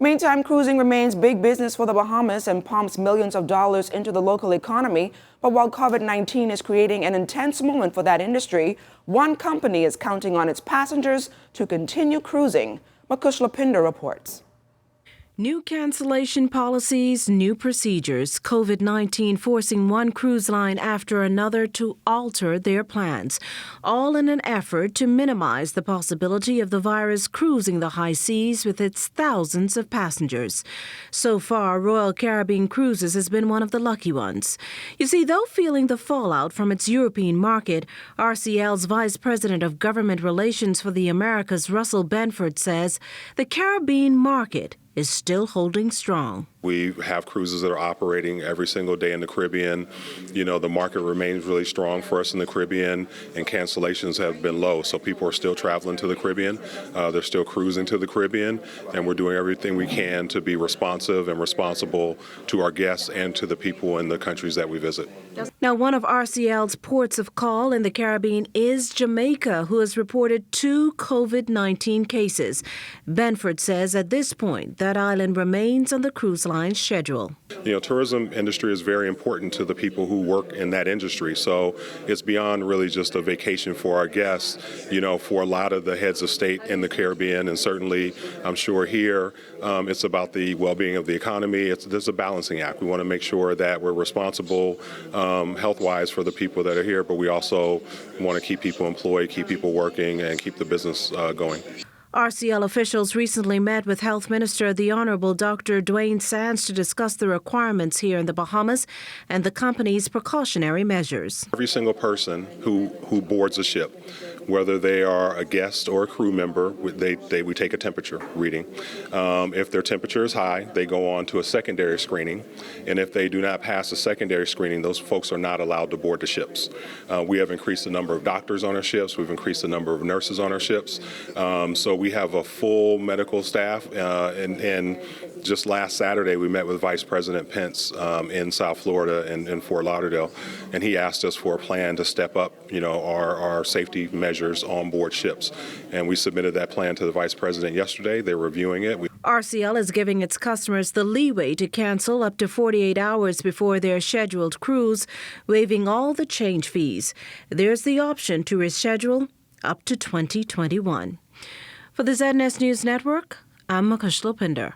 Meantime, cruising remains big business for the Bahamas and pumps millions of dollars into the local economy. But while COVID-19 is creating an intense moment for that industry, one company is counting on its passengers to continue cruising. Makush Lapinder reports. New cancellation policies, new procedures, COVID-19 forcing one cruise line after another to alter their plans, all in an effort to minimize the possibility of the virus cruising the high seas with its thousands of passengers. So far, Royal Caribbean Cruises has been one of the lucky ones. You see, though feeling the fallout from its European market, RCL's Vice President of Government Relations for the Americas, Russell Benford, says the Caribbean market is still holding strong. We have cruises that are operating every single day in the Caribbean. You know, the market remains really strong for us in the Caribbean, and cancellations have been low. So people are still traveling to the Caribbean. They're still cruising to the Caribbean, and we're doing everything we can to be responsive and responsible to our guests and to the people in the countries that we visit. Now, one of RCL's ports of call in the Caribbean is Jamaica, who has reported 2 COVID-19 cases. Benford says at this point that island remains on the cruise line schedule. You know, tourism industry is very important to the people who work in that industry. So it's beyond really just a vacation for our guests. You know, for a lot of the heads of state in the Caribbean, and certainly I'm sure here, it's about the well-being of the economy. There's a balancing act. We want to make sure that we're responsible health-wise for the people that are here, but we also want to keep people employed, keep people working, and keep the business going. RCL officials recently met with Health Minister the Honourable Dr. Dwayne Sands to discuss the requirements here in the Bahamas and the company's precautionary measures. Every single person who boards a ship, whether they are a guest or a crew member, we take a temperature reading. If their temperature is high, they go on to a secondary screening, and if they do not pass a secondary screening, those folks are not allowed to board the ships. We have increased the number of doctors on our ships. We've increased the number of nurses on our ships. So we have a full medical staff, and just last Saturday we met with Vice President Pence in South Florida and in Fort Lauderdale, and he asked us for a plan to step up, you know, our safety measures on board ships, and we submitted that plan to the Vice President yesterday. They're reviewing it. RCL is giving its customers the leeway to cancel up to 48 hours before their scheduled cruise, waiving all the change fees. There's the option to reschedule up to 2021. For the ZNS News Network, I'm Makush Lapinder.